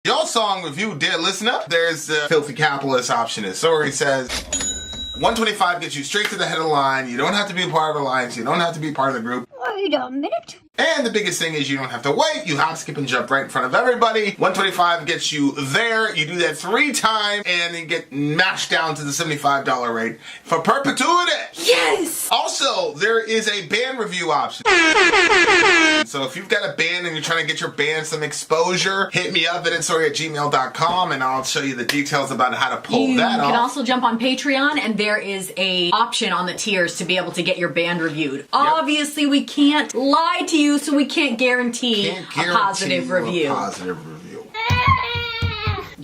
Your song review, dear listener, there's the filthy capitalist option. As Sorry says, 125 gets you straight to the head of the line. You don't have to be a part of the alliance. You don't have to be part of the group. Wait a minute. And the biggest thing is you don't have to wait. You hop, skip, and jump right in front of everybody. 125 gets you there. You do that 3 times, and then get mashed down to the $75 rate for perpetuity. Yes! Also, there is a band review option. So if you've got a band and you're trying to get your band some exposure, hit me up at itsorry@gmail.com, and I'll show you the details about how to pull that off. You can also jump on Patreon, and there is a option on the tiers to be able to get your band reviewed. Yep. Obviously, we can't lie to you, so we can't guarantee a positive review.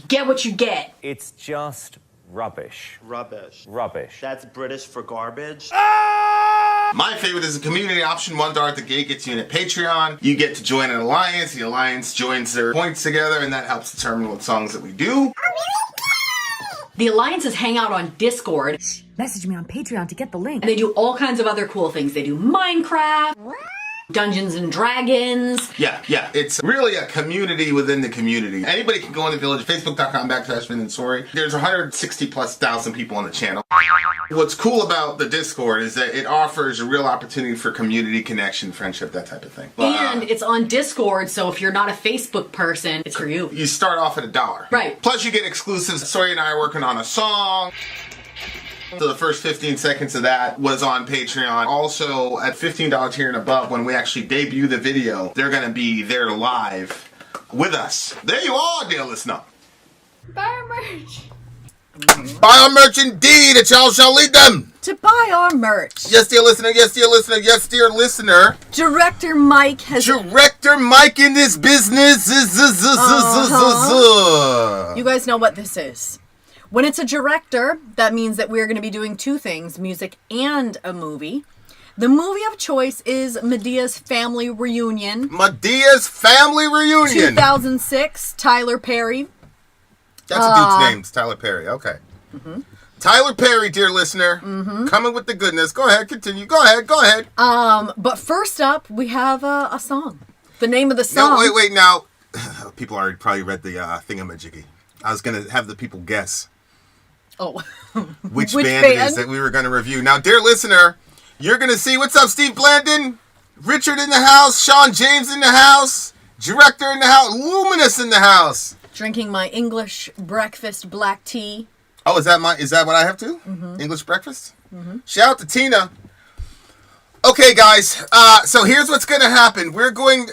Get what you get. It's just rubbish. Rubbish. Rubbish. That's British for garbage. My favorite is the community option. $1 at the gate gets you in at Patreon. You get to join an alliance. The alliance joins their points together, and that helps determine what songs that we do. The alliances hang out on Discord. Message me on Patreon to get the link. And they do all kinds of other cool things. They do Minecraft, Dungeons and Dragons. Yeah. It's really a community within the community. Anybody can go in the village, facebook.com/VinandSorry. There's 160,000+ people on the channel. What's cool about the Discord is that it offers a real opportunity for community connection, friendship, that type of thing. And it's on Discord, so if you're not a Facebook person, it's for you. You start off at $1. Right. Plus you get exclusives. Sorry and I are working on a song. So the first 15 seconds of that was on Patreon. Also, at $15 tier and above, when we actually debut the video, they're going to be there live with us. There you are, dear listener. Buy our merch. Buy our merch indeed, and y'all shall lead them. To buy our merch. Yes, dear listener. Yes, dear listener. Yes, dear listener. Director Mike has... Director Mike in this business. You guys know what this is. When it's a director, that means that we're going to be doing 2 things, music and a movie. The movie of choice is Medea's Family Reunion. Medea's Family Reunion. 2006, Tyler Perry. That's a dude's name, Tyler Perry. Okay. Mm-hmm. Tyler Perry, dear listener, coming with the goodness. Go ahead, continue. Go ahead. But first up, we have a song. The name of the song... No, wait, now. People already probably read the thingamajiggy. I was going to have the people guess. Oh. which band it is that we were going to review. Now, dear listener, you're going to see, what's up, Steve Blandon? Richard in the house, Sean James in the house, Director in the house, Luminous in the house. Drinking my English breakfast black tea. Oh, is that what I have to? Mm-hmm. English breakfast? Mm-hmm. Shout out to Tina. Okay, guys, so here's what's going to happen. We're going,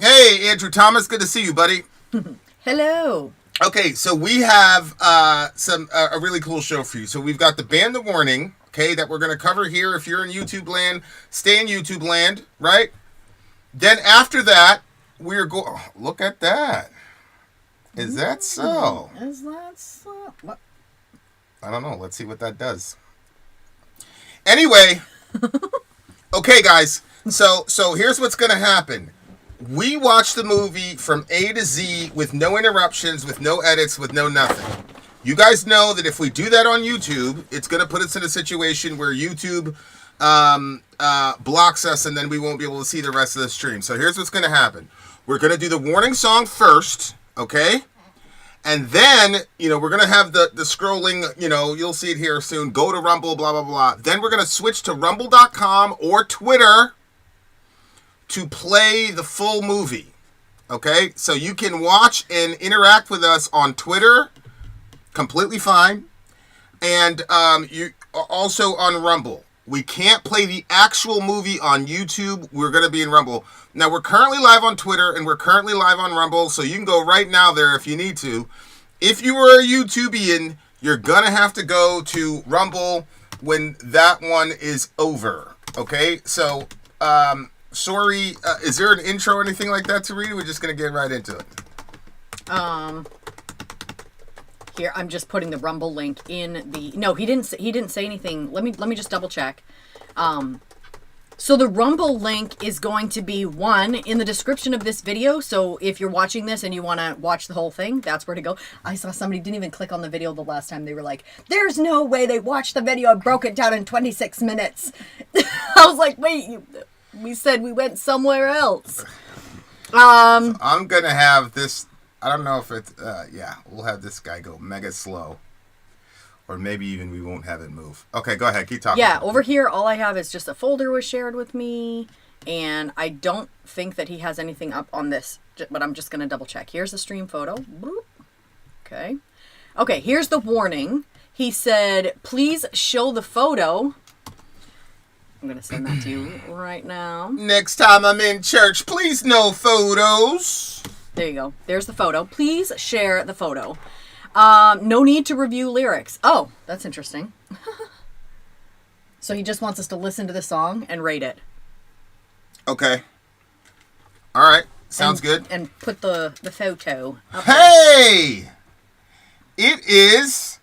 hey, Andrew Thomas, good to see you, buddy. Hello. Okay, so we have a really cool show for you. So we've got the Band the Warning, okay, that we're going to cover here. If you're in YouTube land, stay in YouTube land, right? Then after that, we're going... Oh, look at that. Is that so? Is that so? What? I don't know. Let's see what that does. Anyway, okay, guys. So here's what's going to happen. We watch the movie from A to Z with no interruptions, with no edits, with no nothing. You guys know that if we do that on YouTube, it's going to put us in a situation where YouTube blocks us, and then we won't be able to see the rest of the stream. So here's what's going to happen. We're going to do the warning song first, okay? And then, we're going to have the scrolling, you'll see it here soon. Go to Rumble, blah, blah, blah. Then we're going to switch to rumble.com or Twitter to play the full movie. Okay? So you can watch and interact with us on Twitter. Completely fine. And you also on Rumble. We can't play the actual movie on YouTube. We're going to be in Rumble. Now, we're currently live on Twitter, and we're currently live on Rumble, so you can go right now there if you need to. If you were a YouTubian, you're going to have to go to Rumble when that one is over. Okay? So, sorry, is there an intro or anything like that to read? We're just going to get right into it. Here, I'm just putting the Rumble link in the... No, he didn't say anything. Let me just double check. So the Rumble link is going to be, one, in the description of this video. So if you're watching this and you want to watch the whole thing, that's where to go. I saw somebody didn't even click on the video the last time. They were like, there's no way they watched the video and broke it down in 26 minutes. I was like, wait, we said we went somewhere else. I'm going to have this... I don't know if it's, we'll have this guy go mega slow. Or maybe even we won't have it move. Okay, go ahead. Keep talking. Yeah, over here, all I have is just a folder was shared with me. And I don't think that he has anything up on this. But I'm just going to double check. Here's the stream photo. Boop. Okay. Okay, here's the warning. He said, please show the photo. I'm going to send that to you right now. Next time I'm in church, please no photos. There you go. There's the photo. Please share the photo. No need to review lyrics. Oh, that's interesting. So he just wants us to listen to the song and rate it. Okay. All right. Sounds good. And put the photo up Hey! It is...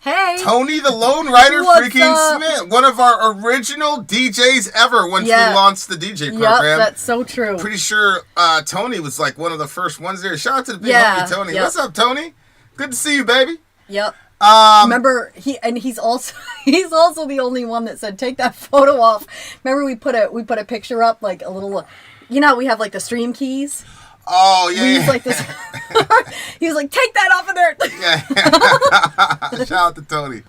Hey! Tony the Lone Rider What's freaking up? Smith. One of our original DJs ever once we launched the DJ program. Yep, that's so true. Pretty sure Tony was like one of the first ones there. Shout out to the big Yeah, homie Tony. yep. What's up, Tony? Good to see you, baby. Yep. Remember, he's also the only one that said take that photo off. Remember we put a picture up, like a little, we have like the stream keys. Oh yeah. We use like this. He was like, take that off of there. Yeah. Shout out to Tony.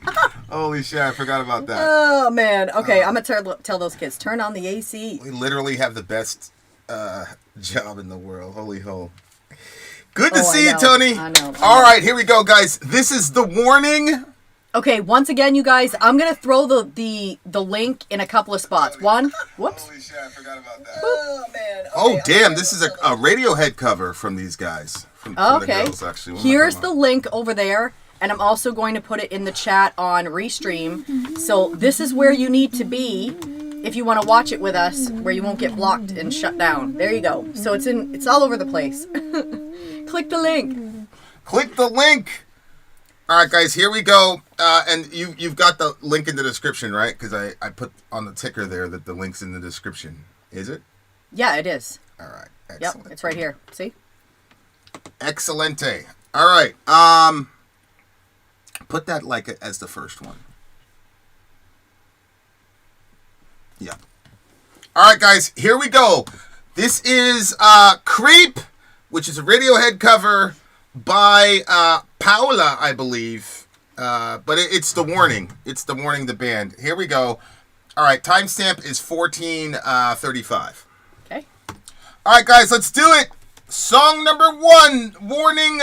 Holy shit, I forgot about that. Oh man. Okay, I'm gonna tell those kids, turn on the AC. We literally have the best job in the world. Holy ho. Good to see you, Tony. I know. All right, here we go, guys. This is the warning. Okay, once again, you guys, I'm gonna throw the link in a couple of spots. One, whoops. Holy shit, I forgot about that. Oh man. Oh damn, this is a Radiohead cover from these guys. From the Okay. girls, actually. Here's the link over there, and I'm also going to put it in the chat on Restream. So this is where you need to be if you want to watch it with us, where you won't get blocked and shut down. There you go. So it's all over the place. Click the link. Click the link. All right, guys, here we go. And you've got the link in the description, right? Because I put on the ticker there that the link's in the description. Is it? Yeah, it is. All right. Excellent. Yep, it's right here. See? Excelente. All right. Put that like as the first one. Yeah. All right, guys, here we go. This is Creep, which is a Radiohead cover by Paula, I believe. But it's The Warning. It's The Warning, the band. Here we go. All right, timestamp is 14:35. Okay. All right, guys, let's do it. Song number 1, Warning,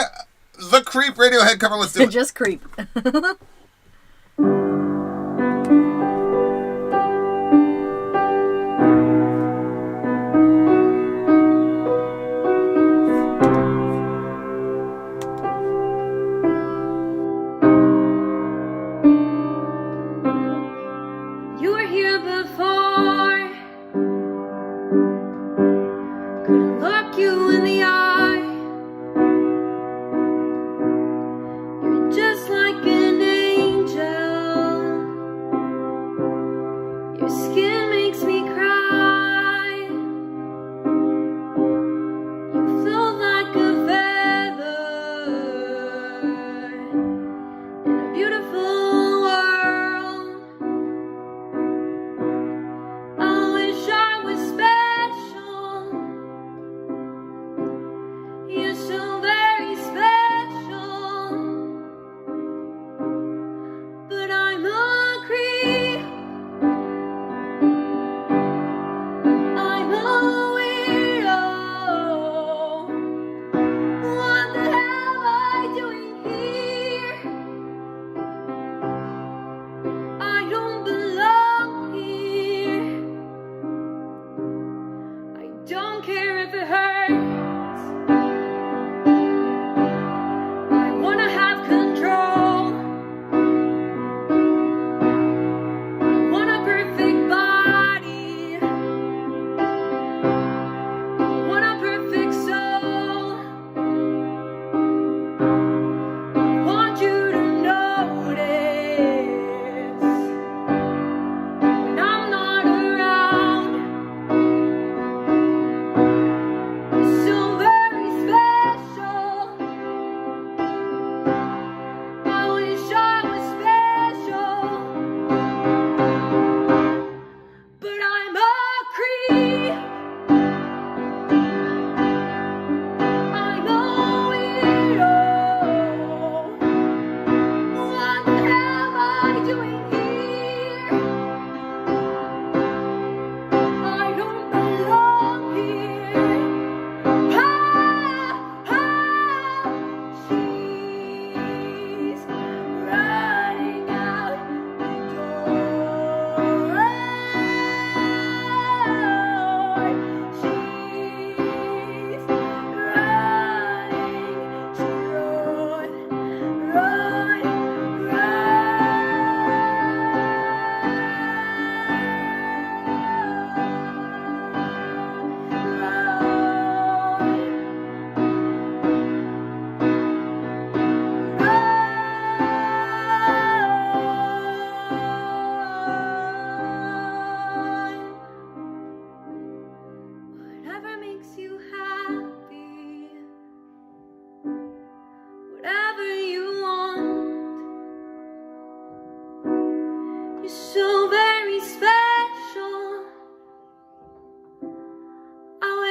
the Creep Radiohead cover. Let's do it. Just Creep. You were here before. Couldn't look you in the eye. You're just like an angel. Your skin makes me cry. You float like a feather in a beautiful world. I wish I was special.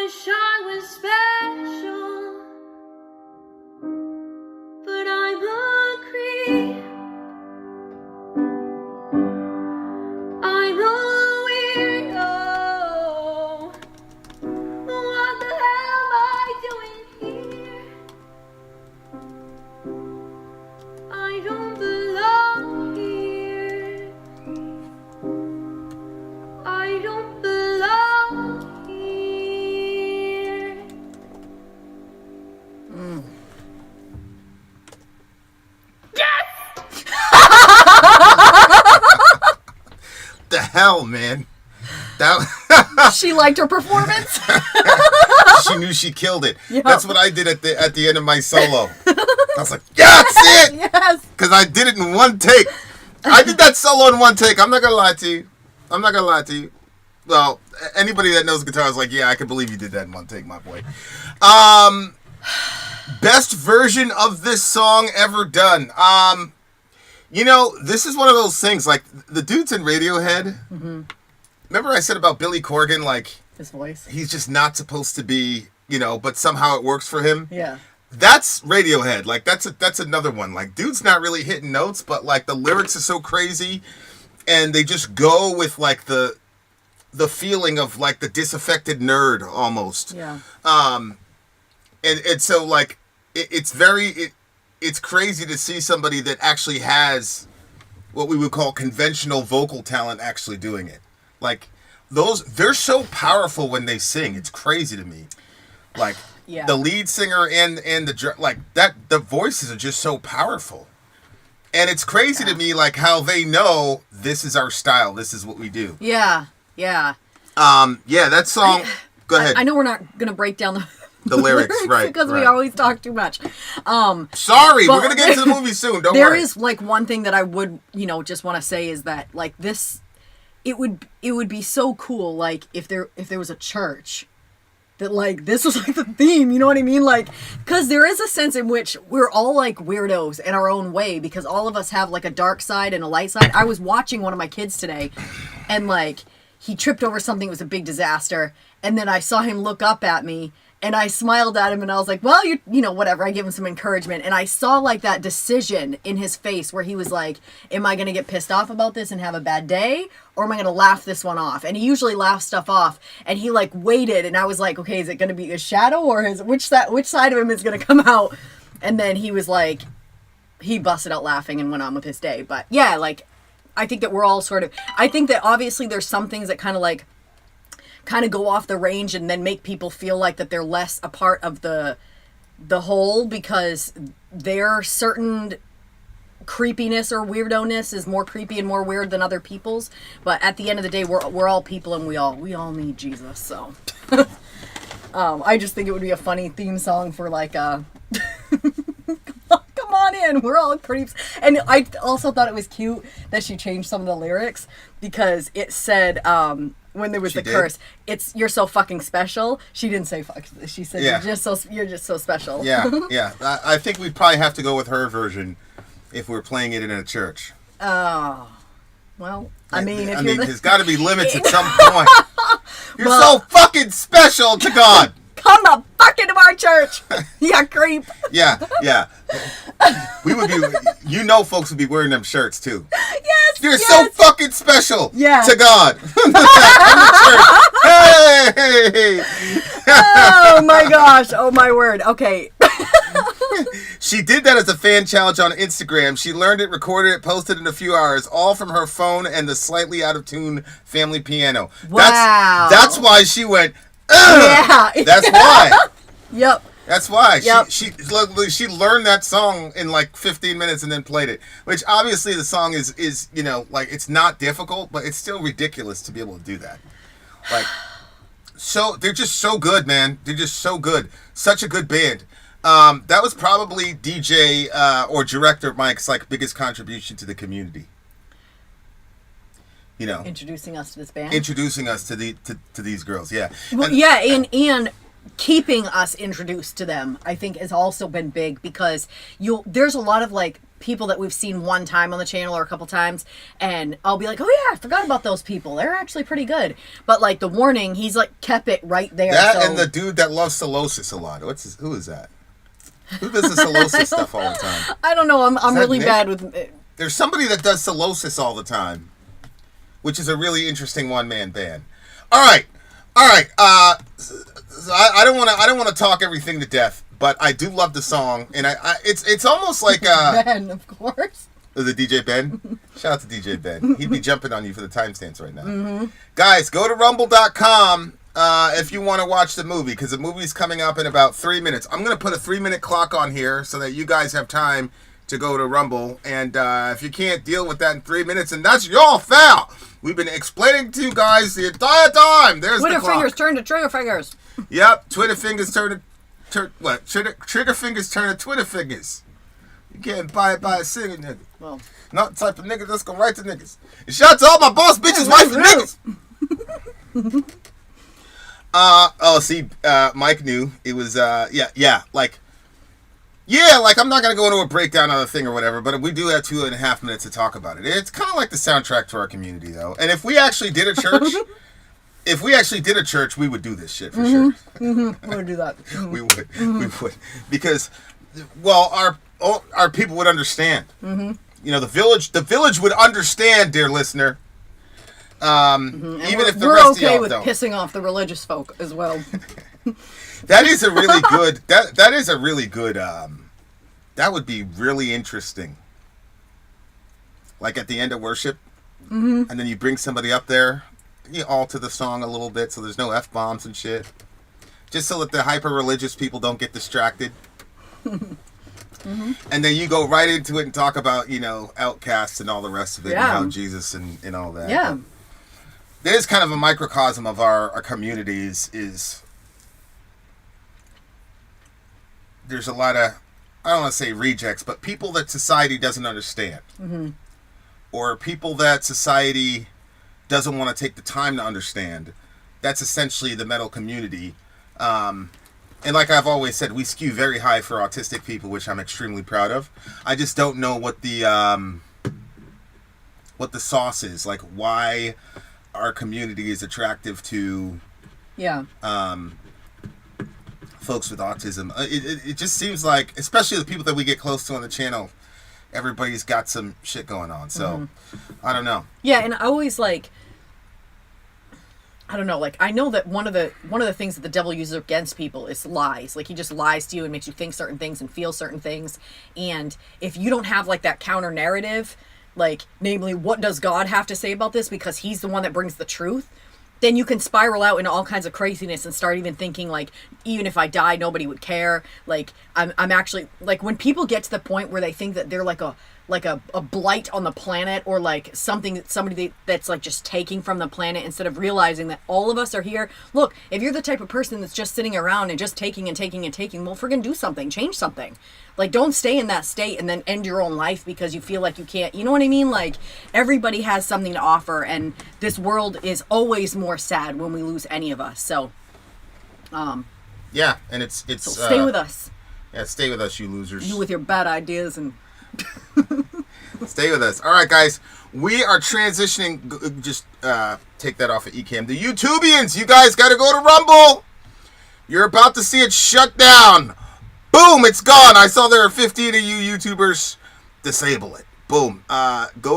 wish I was special, but I'm a creep. I'm a weirdo. What the hell am I doing here? I don't belong here. I don't belong here. The hell, man. That She liked her performance. she knew she killed it. Yep. That's what I did at the end of my solo. I was like, yeah, that's it. Yes. Because I did it in one take. I did that solo in one take. I'm not gonna lie to you. Well, anybody that knows guitar is like, yeah, I can believe you did that in one take, my boy. Best version of this song ever done. You know, this is one of those things, like, the dudes in Radiohead, remember I said about Billy Corgan, like, His voice. he's just not supposed to be, you know, but somehow it works for him? Yeah. That's Radiohead. Like, that's another one. Like, dude's not really hitting notes, but, like, the lyrics are so crazy, and they just go with, like, the feeling of, like, the disaffected nerd, almost. Yeah. And so, like, it's crazy to see somebody that actually has what we would call conventional vocal talent actually doing it. Like, they're so powerful when they sing. It's crazy to me. Like, Yeah. the lead singer and the voices are just so powerful. And it's crazy to me, like, how they know this is our style. This is what we do. Yeah. Yeah. Yeah, that song. Go ahead. I know we're not gonna break down The lyrics, right? because we right. always talk too much. Sorry, But we're gonna get into the movie soon. Don't There worry. is like one thing that I would, just want to say is that like this, it would be so cool like if there was a church that like this was like the theme, you know what I mean? Like, because there is a sense in which we're all like weirdos in our own way because all of us have like a dark side and a light side. I was watching one of my kids today, and like he tripped over something. It was a big disaster, and then I saw him look up at me. And I smiled at him and I was like, well, you know, whatever. I gave him some encouragement. And I saw like that decision in his face where he was like, am I going to get pissed off about this and have a bad day? Or am I going to laugh this one off? And he usually laughs stuff off. And he like waited. And I was like, okay, is it going to be his shadow or which side of him is going to come out? And then he was like, he busted out laughing and went on with his day. But yeah, like, I think that we're all I think that obviously there's some things that kind of go off the range and then make people feel like that they're less a part of the whole because their certain creepiness or weirdo-ness is more creepy and more weird than other people's. But at the end of the day, we're all people and we all need Jesus. So I just think it would be a funny theme song for like come on in, we're all creeps. And I also thought it was cute that she changed some of the lyrics because it said when there was the curse, it's "you're so fucking special." She didn't say "fuck." She said Yeah. you're just so special. Yeah, yeah. I think we'd probably have to go with her version if we're playing it in a church. Oh, well, I mean, there's got to be limits at some point. You're so fucking special to God. come the fuck into our church, you creep. Yeah, yeah. We would be, folks would be wearing them shirts too. Yes, You're so fucking special to God. Hey! Oh my gosh! Oh my word! Okay. She did that as a fan challenge on Instagram. She learned it, recorded it, posted it in a few hours, all from her phone and the slightly out of tune family piano. Wow. That's why she went. Ugh! Yeah. That's why. Yep. That's why. Yep. She learned that song in like 15 minutes and then played it. Which obviously the song is like it's not difficult, but it's still ridiculous to be able to do that. Like, so they're just so good, man. They're just so good. Such a good band. That was probably DJ or Director Mike's like biggest contribution to the community. Introducing us to this band. Introducing us to these girls, yeah. Well, yeah, and keeping us introduced to them, I think, has also been big, because there's a lot of like people that we've seen one time on the channel or a couple times, and I'll be like, oh yeah, I forgot about those people. They're actually pretty good. But like the warning, he's like kept it right there. And the dude that loves Solosis a lot. Who is that? Who does the Solosis stuff all the time? I don't know. I'm really Nick? bad with. There's somebody that does Solosis all the time, which is a really interesting one-man band. All right. I don't want to talk everything to death, but I do love the song, and it's almost like Ben, of course. The DJ Ben. Shout out to DJ Ben. He'd be jumping on you for the timestamps right now. Guys, go to rumble.com if you want to watch the movie, because the movie's coming up in about 3 minutes. I'm going to put a 3-minute clock on here so that you guys have time to go to Rumble, and if you can't deal with that in 3 minutes, and that's your foul. We've been explaining to you guys the entire time. There's Twitter the clock. fingers turn to trigger fingers. Yep, Twitter fingers turn to trigger fingers turn to Twitter fingers. You can't buy it by a single nigga. Well, Not the type of nigga that's gonna write to niggas. And shout out to all my boss bitches, wife, and niggas. Mike knew it was like I'm not gonna go into a breakdown of the thing or whatever, but we do have 2.5 minutes to talk about it. It's kind of like the soundtrack to our community, though. And if we actually did a church, we would do this shit for sure. we would do that. We would, because, well, our people would understand. You know, the village would understand, dear listener. Even if the rest of y'all okay with don't. pissing off the religious folk as well. That is a really good. That is a really good. That would be really interesting. Like at the end of worship, and then you bring somebody up there, you alter the song a little bit so there's no F-bombs and shit, just so that the hyper religious people don't get distracted. And then you go right into it and talk about, you know, outcasts and all the rest of it, and how Jesus and all that. Yeah. But it is kind of a microcosm of our communities. Is there's a lot of, I don't want to say rejects, but people that society doesn't understand. Or people that society doesn't want to take the time to understand. That's essentially the metal community. And like I've always said, we skew very high for autistic people, which I'm extremely proud of. I just don't know what the sauce is, like why our community is attractive to folks with autism. It just seems like, especially the people that we get close to on the channel, everybody's got some shit going on. So I don't know. Yeah, and I always like, I don't know, like I know that one of the things that the devil uses against people is lies. Like he just lies to you and makes you think certain things and feel certain things. And if you don't have like that counter narrative, like namely what does God have to say about this, because he's the one that brings the truth, then you can spiral out into all kinds of craziness and start even thinking like, even if I die, nobody would care. Like I'm actually, like when people get to the point where they think that they're like a blight on the planet, or like somebody that's like just taking from the planet, instead of realizing that all of us are here. Look, if you're the type of person that's just sitting around and just taking and taking and taking, well, friggin' do something, change something. Like don't stay in that state and then end your own life because you feel like you can't, you know what I mean? Like everybody has something to offer, and this world is always more sad when we lose any of us. So yeah, and it's so stay with us. Yeah, stay with us, you losers. You with your bad ideas and stay with us. All right, guys. We are transitioning. Just take that off of Ecamm. The YouTubians, you guys got to go to Rumble. You're about to see it shut down. Boom, it's gone. I saw there are 15 of you YouTubers. Disable it. Boom. Go